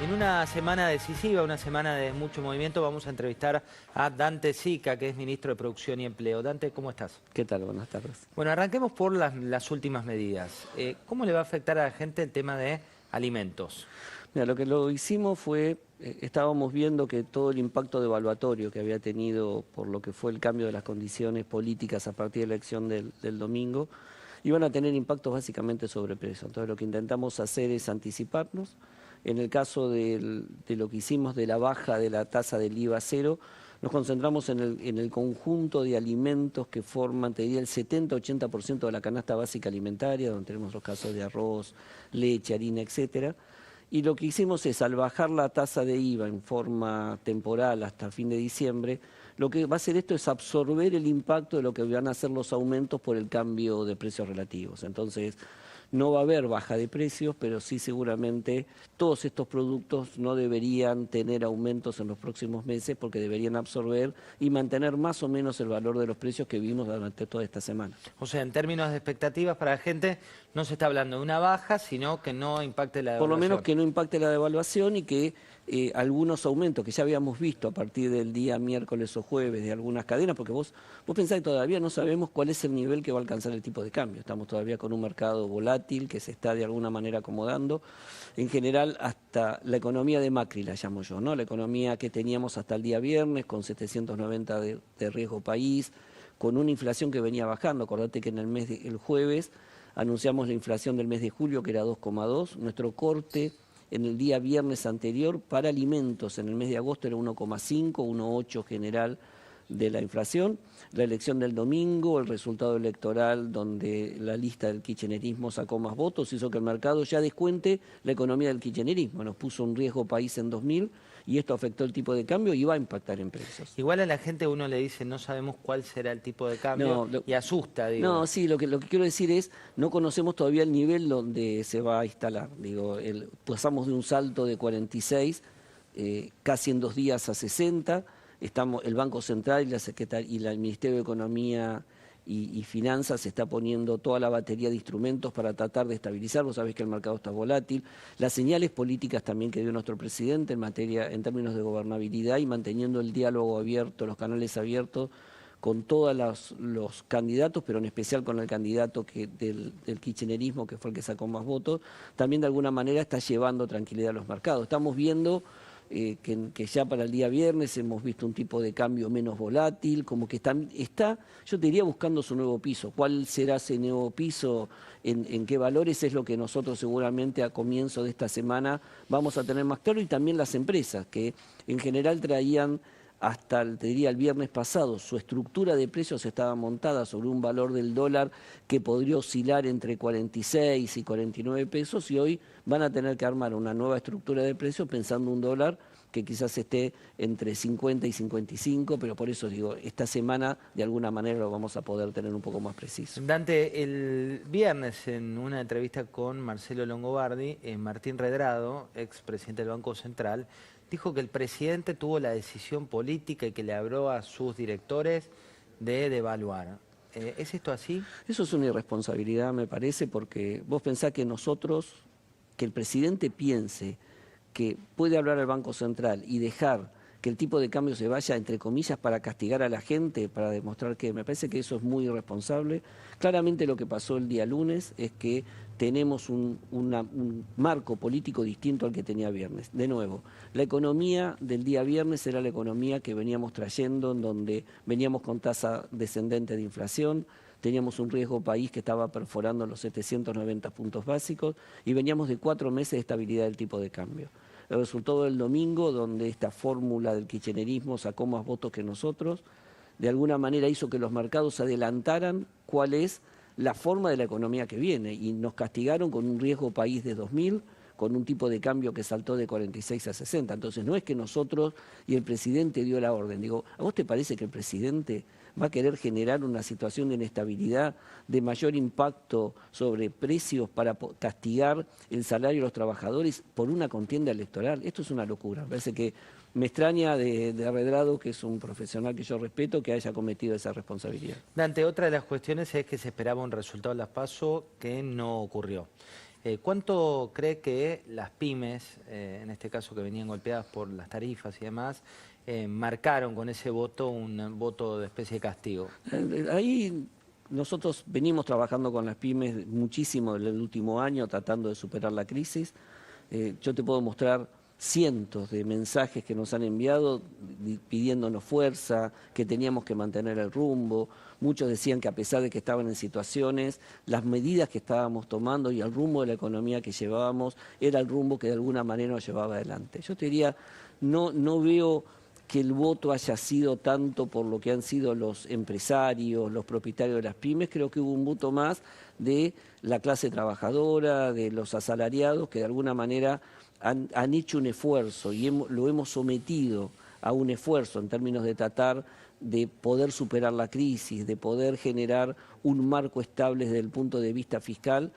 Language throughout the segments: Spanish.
En una semana decisiva, una semana de mucho movimiento, vamos a entrevistar a Dante Sica, que es ministro de Producción y Empleo. Dante, ¿cómo estás? ¿Qué tal? Buenas tardes. Bueno, arranquemos por las últimas medidas. ¿Cómo le va a afectar a la gente el tema de alimentos? Mira, lo hicimos fue, estábamos viendo que todo el impacto devaluatorio que había tenido por lo que fue el cambio de las condiciones políticas a partir de la elección del domingo, iban a tener impactos básicamente sobre precios. Entonces lo que intentamos hacer es anticiparnos. En el caso de lo que hicimos de la baja de la tasa del IVA cero, nos concentramos en el conjunto de alimentos que forman, te diría, el 70-80% de la canasta básica alimentaria, donde tenemos los casos de arroz, leche, harina, etcétera. Y lo que hicimos es, al bajar la tasa de IVA en forma temporal hasta fin de diciembre, lo que va a hacer esto es absorber el impacto de lo que van a hacer los aumentos por el cambio de precios relativos. Entonces, no va a haber baja de precios, pero sí seguramente todos estos productos no deberían tener aumentos en los próximos meses porque deberían absorber y mantener más o menos el valor de los precios que vimos durante toda esta semana. O sea, en términos de expectativas para la gente, no se está hablando de una baja, sino que no impacte la Por lo devaluación. menos que no impacte la devaluación y que algunos aumentos que ya habíamos visto a partir del día miércoles o jueves de algunas cadenas, porque vos pensás que todavía no sabemos cuál es el nivel que va a alcanzar el tipo de cambio. Estamos todavía con un mercado volátil que se está de alguna manera acomodando. En general, hasta la economía de Macri la llamo yo, ¿no? La economía que teníamos hasta el día viernes con 790 de riesgo país, con una inflación que venía bajando. Acordate que en el jueves anunciamos la inflación del mes de julio, que era 2,2. Nuestro corte en el día viernes anterior para alimentos en el mes de agosto era 1,5, 1,8 general de la inflación. La elección del domingo, el resultado electoral donde la lista del kirchnerismo sacó más votos, hizo que el mercado ya descuente la economía del kirchnerismo. Nos puso un riesgo país en 2000 y esto afectó el tipo de cambio y va a impactar en precios. Igual a la gente uno le dice, no sabemos cuál será el tipo de cambio, y asusta, digo. No, sí, lo que quiero decir es, no conocemos todavía el nivel donde se va a instalar. Digo, pasamos de un salto de 46, casi en 2 días a 60. El Banco Central y el Ministerio de Economía y Finanzas está poniendo toda la batería de instrumentos para tratar de estabilizar. Vos sabés que el mercado está volátil. Las señales políticas también que dio nuestro presidente en términos de gobernabilidad y manteniendo el diálogo abierto, los canales abiertos con todos los candidatos, pero en especial con el candidato del kirchnerismo, que fue el que sacó más votos, también de alguna manera está llevando tranquilidad a los mercados. Estamos viendo que ya para el día viernes hemos visto un tipo de cambio menos volátil, como que está, yo te diría, buscando su nuevo piso. ¿Cuál será ese nuevo piso? ¿En qué valores? Es lo que nosotros seguramente a comienzo de esta semana vamos a tener más claro, y también las empresas, que en general traían hasta, te diría, el viernes pasado, su estructura de precios estaba montada sobre un valor del dólar que podría oscilar entre 46 y 49 pesos, y hoy van a tener que armar una nueva estructura de precios pensando un dólar que quizás esté entre 50 y 55, pero por eso digo, esta semana de alguna manera lo vamos a poder tener un poco más preciso. Dante, el viernes en una entrevista con Marcelo Longobardi, Martín Redrado, expresidente del Banco Central, dijo que el presidente tuvo la decisión política y que le habló a sus directores de devaluar. ¿Es esto así? Eso es una irresponsabilidad, me parece, porque vos pensás que que el presidente piense que puede hablar al Banco Central y dejar que el tipo de cambio se vaya, entre comillas, para castigar a la gente, para demostrar que, me parece que eso es muy irresponsable. Claramente lo que pasó el día lunes es que tenemos un marco político distinto al que tenía viernes. De nuevo, la economía del día viernes era la economía que veníamos trayendo, en donde veníamos con tasa descendente de inflación, teníamos un riesgo país que estaba perforando los 790 puntos básicos y veníamos de 4 meses de estabilidad del tipo de cambio. El resultado del domingo, donde esta fórmula del kirchnerismo sacó más votos que nosotros, de alguna manera hizo que los mercados adelantaran cuál es la forma de la economía que viene, y nos castigaron con un riesgo país de 2000, con un tipo de cambio que saltó de 46 a 60. Entonces no es que nosotros y el presidente dio la orden. Digo, ¿a vos te parece que el presidente va a querer generar una situación de inestabilidad, de mayor impacto sobre precios para castigar el salario de los trabajadores por una contienda electoral? Esto es una locura. Me parece que me extraña de Redrado, que es un profesional que yo respeto, que haya cometido esa responsabilidad. Dante, otra de las cuestiones es que se esperaba un resultado de las PASO que no ocurrió. ¿Cuánto cree que las pymes, en este caso que venían golpeadas por las tarifas y demás, marcaron con ese voto un voto de especie de castigo? Ahí nosotros venimos trabajando con las pymes muchísimo en el último año, tratando de superar la crisis. Yo te puedo mostrar cientos de mensajes que nos han enviado pidiéndonos fuerza, que teníamos que mantener el rumbo. Muchos decían que a pesar de que estaban en situaciones, las medidas que estábamos tomando y el rumbo de la economía que llevábamos era el rumbo que de alguna manera nos llevaba adelante. Yo te diría, no veo que el voto haya sido tanto por lo que han sido los empresarios, los propietarios de las pymes. Creo que hubo un voto más de la clase trabajadora, de los asalariados, que de alguna manera han hecho un esfuerzo y lo hemos sometido a un esfuerzo en términos de tratar de poder superar la crisis, de poder generar un marco estable desde el punto de vista fiscal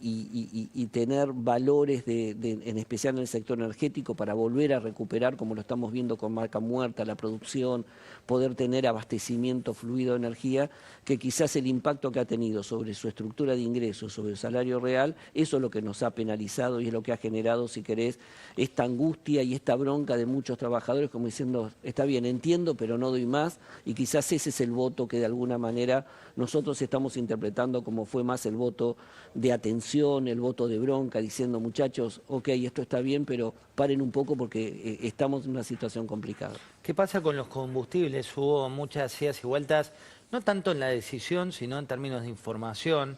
y tener valores, en especial en el sector energético, para volver a recuperar, como lo estamos viendo con Vaca Muerta, la producción, poder tener abastecimiento fluido de energía, que quizás el impacto que ha tenido sobre su estructura de ingresos, sobre el salario real, eso es lo que nos ha penalizado y es lo que ha generado, si querés, esta angustia y esta bronca de muchos trabajadores, como diciendo, está bien, entiendo, pero no doy más, y quizás ese es el voto que de alguna manera nosotros estamos interpretando como fue más el voto de atención, el voto de bronca, diciendo, muchachos, ok, esto está bien, pero paren un poco porque estamos en una situación complicada. ¿Qué pasa con los combustibles? Hubo muchas idas y vueltas, no tanto en la decisión, sino en términos de información.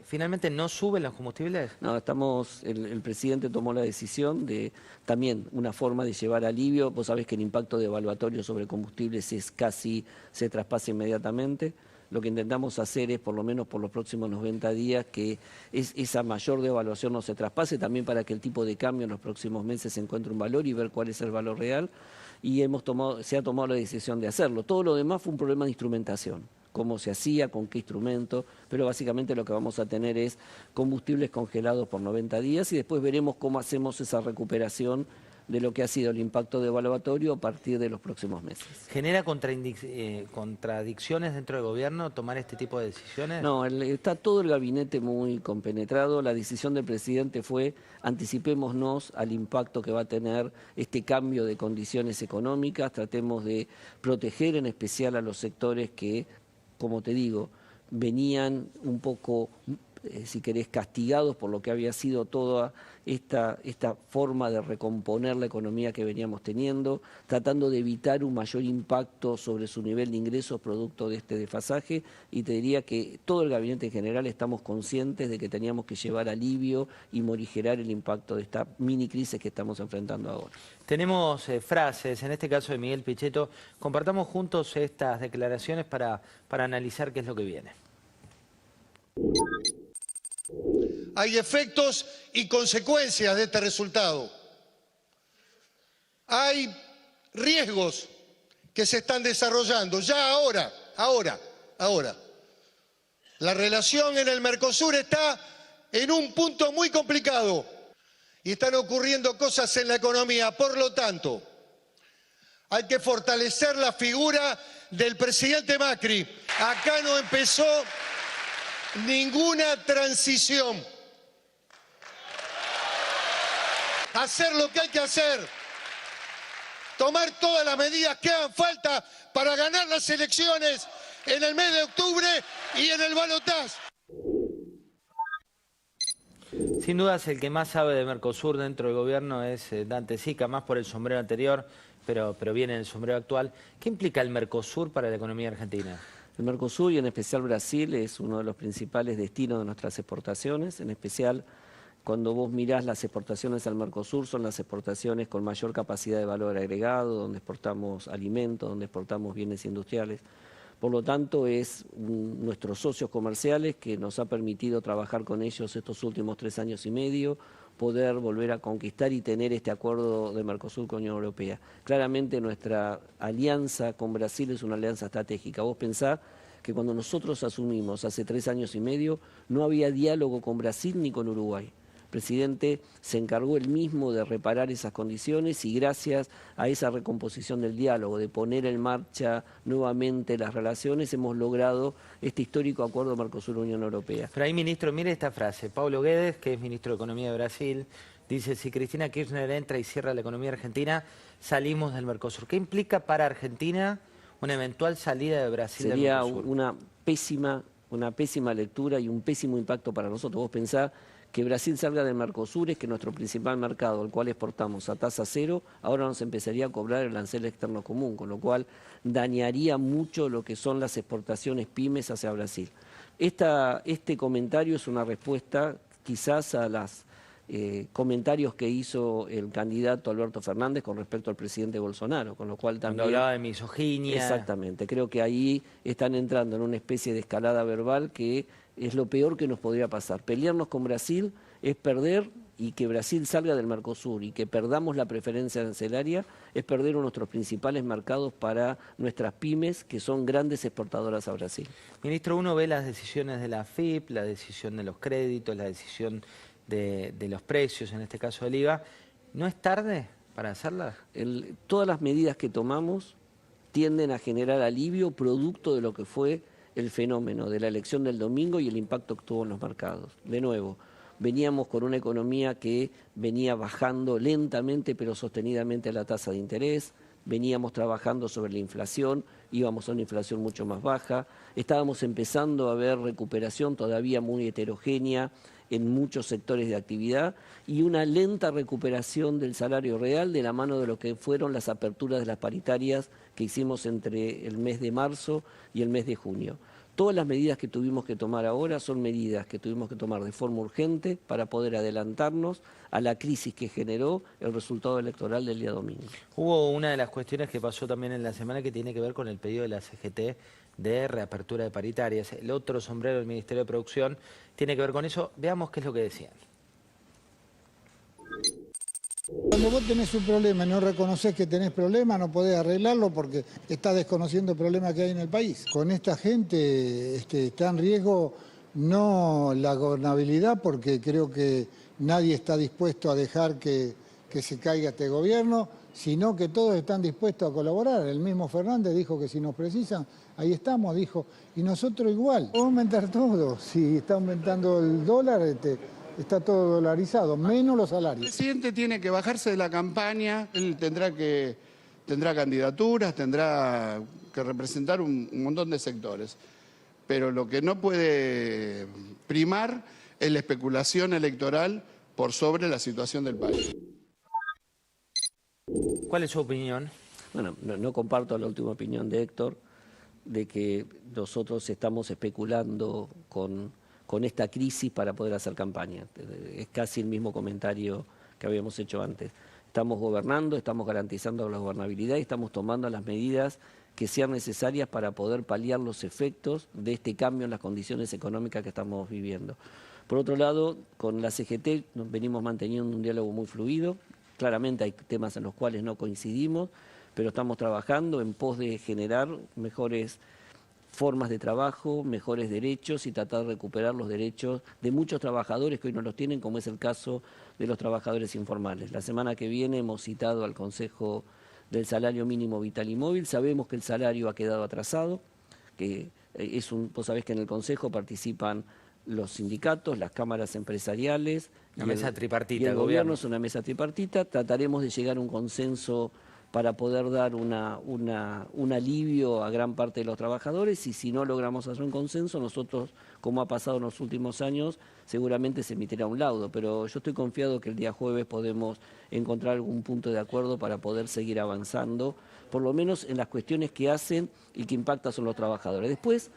¿Finalmente no suben los combustibles? No, el presidente tomó la decisión de también una forma de llevar alivio. Vos sabés que el impacto devaluatorio sobre combustibles se traspasa inmediatamente. Lo que intentamos hacer es, por lo menos por los próximos 90 días, que esa mayor devaluación no se traspase, también para que el tipo de cambio en los próximos meses encuentre un valor y ver cuál es el valor real. Y se ha tomado la decisión de hacerlo. Todo lo demás fue un problema de instrumentación. Cómo se hacía, con qué instrumento, pero básicamente lo que vamos a tener es combustibles congelados por 90 días y después veremos cómo hacemos esa recuperación de lo que ha sido el impacto devaluatorio a partir de los próximos meses. ¿Genera contradicciones dentro del gobierno tomar este tipo de decisiones? No, está todo el gabinete muy compenetrado. La decisión del presidente fue anticipémonos al impacto que va a tener este cambio de condiciones económicas, tratemos de proteger en especial a los sectores que, como te digo, venían un poco, si querés, castigados por lo que había sido toda esta forma de recomponer la economía que veníamos teniendo, tratando de evitar un mayor impacto sobre su nivel de ingresos producto de este desfasaje, y te diría que todo el gabinete en general estamos conscientes de que teníamos que llevar alivio y morigerar el impacto de esta mini crisis que estamos enfrentando ahora. Tenemos frases, en este caso de Miguel Pichetto. Compartamos juntos estas declaraciones para analizar qué es lo que viene. Hay efectos y consecuencias de este resultado. Hay riesgos que se están desarrollando ya ahora. La relación en el Mercosur está en un punto muy complicado y están ocurriendo cosas en la economía. Por lo tanto, hay que fortalecer la figura del presidente Macri. Acá no empezó ninguna transición. Hacer lo que hay que hacer. Tomar todas las medidas que hagan falta para ganar las elecciones en el mes de octubre y en el balotaje. Sin dudas el que más sabe de Mercosur dentro del gobierno es Dante Sica, más por el sombrero anterior, pero viene en el sombrero actual. ¿Qué implica el Mercosur para la economía argentina? El Mercosur y en especial Brasil es uno de los principales destinos de nuestras exportaciones, en especial cuando vos mirás las exportaciones al Mercosur, son las exportaciones con mayor capacidad de valor agregado, donde exportamos alimentos, donde exportamos bienes industriales. Por lo tanto, es nuestros socios comerciales que nos ha permitido trabajar con ellos estos últimos 3 años y medio, poder volver a conquistar y tener este acuerdo de Mercosur con la Unión Europea. Claramente nuestra alianza con Brasil es una alianza estratégica. Vos pensás que cuando nosotros asumimos hace 3 años y medio, no había diálogo con Brasil ni con Uruguay. presidente se encargó él mismo de reparar esas condiciones y gracias a esa recomposición del diálogo, de poner en marcha nuevamente las relaciones, hemos logrado este histórico acuerdo Mercosur-Unión Europea. Pero ahí, ministro, mire esta frase. Paulo Guedes, que es ministro de Economía de Brasil, dice: si Cristina Kirchner entra y cierra la economía argentina, salimos del Mercosur. ¿Qué implica para Argentina una eventual salida de Brasil del Mercosur? Sería una pésima lectura y un pésimo impacto para nosotros. Vos pensás que Brasil salga del Mercosur, es que nuestro principal mercado, al cual exportamos a tasa cero, ahora nos empezaría a cobrar el arancel externo común, con lo cual dañaría mucho lo que son las exportaciones pymes hacia Brasil. Este comentario es una respuesta quizás a los comentarios que hizo el candidato Alberto Fernández con respecto al presidente Bolsonaro, con lo cual también... Cuando hablaba de misoginia... Exactamente, creo que ahí están entrando en una especie de escalada verbal que es lo peor que nos podría pasar. Pelearnos con Brasil es perder, y que Brasil salga del Mercosur y que perdamos la preferencia arancelaria es perder uno de nuestros principales mercados para nuestras pymes, que son grandes exportadoras a Brasil. Ministro, uno ve las decisiones de la AFIP, la decisión de los créditos, la decisión de los precios, en este caso del IVA. ¿No es tarde para hacerlas? Todas las medidas que tomamos tienden a generar alivio producto de lo que fue el fenómeno de la elección del domingo y el impacto que tuvo en los mercados. De nuevo, veníamos con una economía que venía bajando lentamente pero sostenidamente la tasa de interés, veníamos trabajando sobre la inflación, íbamos a una inflación mucho más baja, estábamos empezando a ver recuperación todavía muy heterogénea en muchos sectores de actividad y una lenta recuperación del salario real de la mano de lo que fueron las aperturas de las paritarias que hicimos entre el mes de marzo y el mes de junio. Todas las medidas que tuvimos que tomar ahora son medidas que tuvimos que tomar de forma urgente para poder adelantarnos a la crisis que generó el resultado electoral del día domingo. Hubo una de las cuestiones que pasó también en la semana que tiene que ver con el pedido de la CGT de reapertura de paritarias. El otro sombrero del Ministerio de Producción tiene que ver con eso. Veamos qué es lo que decían. Cuando vos tenés un problema y no reconoces que tenés problema, no podés arreglarlo porque estás desconociendo el problema que hay en el país. Con esta gente está en riesgo no la gobernabilidad, porque creo que nadie está dispuesto a dejar que se caiga este gobierno, sino que todos están dispuestos a colaborar. El mismo Fernández dijo que si nos precisan, ahí estamos, dijo, y nosotros igual. Vamos a aumentar todo. Si está aumentando el dólar, está todo dolarizado, menos los salarios. El presidente tiene que bajarse de la campaña, él tendrá candidaturas, tendrá que representar un montón de sectores, pero lo que no puede primar es la especulación electoral por sobre la situación del país. ¿Cuál es su opinión? Bueno, no comparto la última opinión de Héctor, de que nosotros estamos especulando con esta crisis para poder hacer campaña. Es casi el mismo comentario que habíamos hecho antes. Estamos gobernando, estamos garantizando la gobernabilidad y estamos tomando las medidas que sean necesarias para poder paliar los efectos de este cambio en las condiciones económicas que estamos viviendo. Por otro lado, con la CGT nos venimos manteniendo un diálogo muy fluido. Claramente hay temas en los cuales no coincidimos, pero estamos trabajando en pos de generar mejores formas de trabajo, mejores derechos y tratar de recuperar los derechos de muchos trabajadores que hoy no los tienen, como es el caso de los trabajadores informales. La semana que viene hemos citado al Consejo del Salario Mínimo Vital y Móvil. Sabemos que el salario ha quedado atrasado, que vos sabés que en el Consejo participan los sindicatos, las cámaras empresariales. Una mesa tripartita. Y el gobierno es una mesa tripartita. Trataremos de llegar a un consenso para poder dar un alivio a gran parte de los trabajadores, y si no logramos hacer un consenso, nosotros, como ha pasado en los últimos años, seguramente se emitirá un laudo, pero yo estoy confiado que el día jueves podemos encontrar algún punto de acuerdo para poder seguir avanzando, por lo menos en las cuestiones que hacen y que impactan sobre los trabajadores. Después,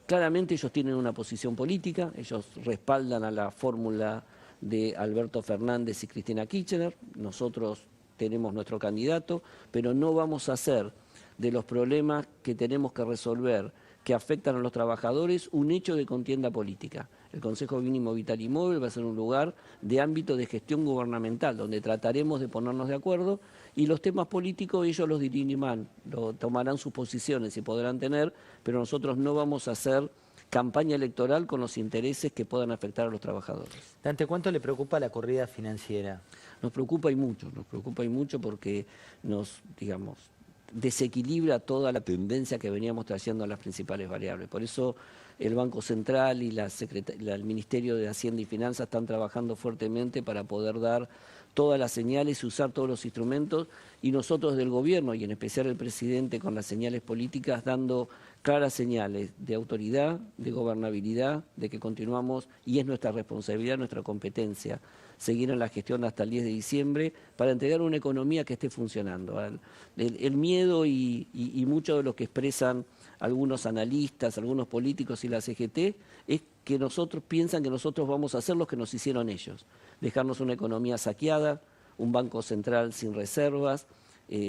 claramente ellos tienen una posición política, ellos respaldan a la fórmula de Alberto Fernández y Cristina Kirchner, nosotros tenemos nuestro candidato, pero no vamos a hacer de los problemas que tenemos que resolver, que afectan a los trabajadores, un hecho de contienda política. El Consejo Mínimo Vital y Móvil va a ser un lugar de ámbito de gestión gubernamental, donde trataremos de ponernos de acuerdo, y los temas políticos ellos los dirimirán, tomarán sus posiciones y podrán tener, pero nosotros no vamos a hacer campaña electoral con los intereses que puedan afectar a los trabajadores. Dante, ¿cuánto le preocupa la corrida financiera? Nos preocupa y mucho porque nos, digamos, desequilibra toda la tendencia que veníamos trayendo a las principales variables. Por eso el Banco Central y el Ministerio de Hacienda y Finanzas están trabajando fuertemente para poder dar todas las señales y usar todos los instrumentos, y nosotros del gobierno, y en especial el presidente con las señales políticas, dando claras señales de autoridad, de gobernabilidad, de que continuamos, y es nuestra responsabilidad, nuestra competencia, seguir en la gestión hasta el 10 de diciembre para entregar una economía que esté funcionando. El miedo y mucho de lo que expresan algunos analistas, algunos políticos y la CGT es que piensan que nosotros vamos a hacer lo que nos hicieron ellos, dejarnos una economía saqueada, un banco central sin reservas,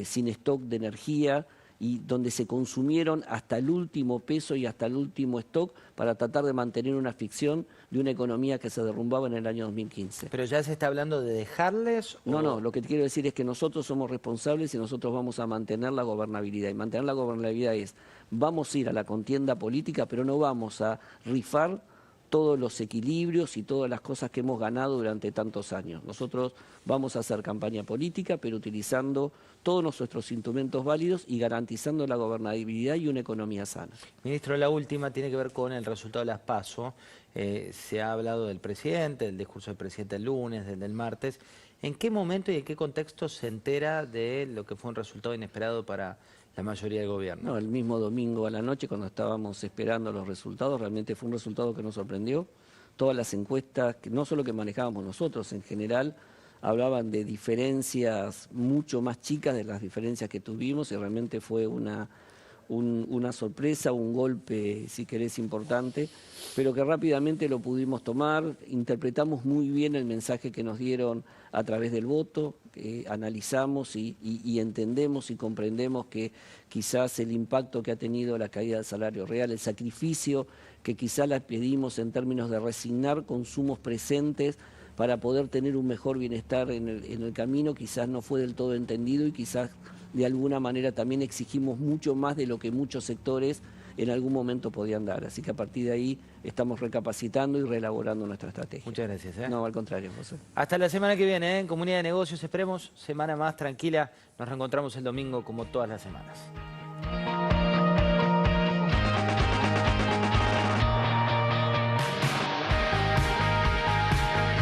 sin stock de energía, y donde se consumieron hasta el último peso y hasta el último stock para tratar de mantener una ficción de una economía que se derrumbaba en el año 2015. ¿Pero ya se está hablando de dejarles? No, lo que te quiero decir es que nosotros somos responsables y nosotros vamos a mantener la gobernabilidad. Y mantener la gobernabilidad es, vamos a ir a la contienda política, pero no vamos a rifar todos los equilibrios y todas las cosas que hemos ganado durante tantos años. Nosotros vamos a hacer campaña política, pero utilizando todos nuestros instrumentos válidos y garantizando la gobernabilidad y una economía sana. Ministro, la última tiene que ver con el resultado de las PASO. Se ha hablado del presidente, del discurso del presidente el lunes, del martes. ¿En qué momento y en qué contexto se entera de lo que fue un resultado inesperado para la mayoría del gobierno? No, el mismo domingo a la noche, cuando estábamos esperando los resultados, realmente fue un resultado que nos sorprendió. Todas las encuestas, no solo que manejábamos nosotros, en general, hablaban de diferencias mucho más chicas de las diferencias que tuvimos, y realmente fue una sorpresa, un golpe, si querés, importante, pero que rápidamente lo pudimos tomar. Interpretamos muy bien el mensaje que nos dieron a través del voto, analizamos y entendemos y comprendemos que quizás el impacto que ha tenido la caída del salario real, el sacrificio que quizás la pedimos en términos de resignar consumos presentes para poder tener un mejor bienestar en el camino, quizás no fue del todo entendido, y quizás de alguna manera también exigimos mucho más de lo que muchos sectores en algún momento podían dar. Así que a partir de ahí estamos recapacitando y reelaborando nuestra estrategia. Muchas gracias. No, al contrario, José. Hasta la semana que viene, en Comunidad de Negocios. Esperemos semana más tranquila. Nos reencontramos el domingo como todas las semanas.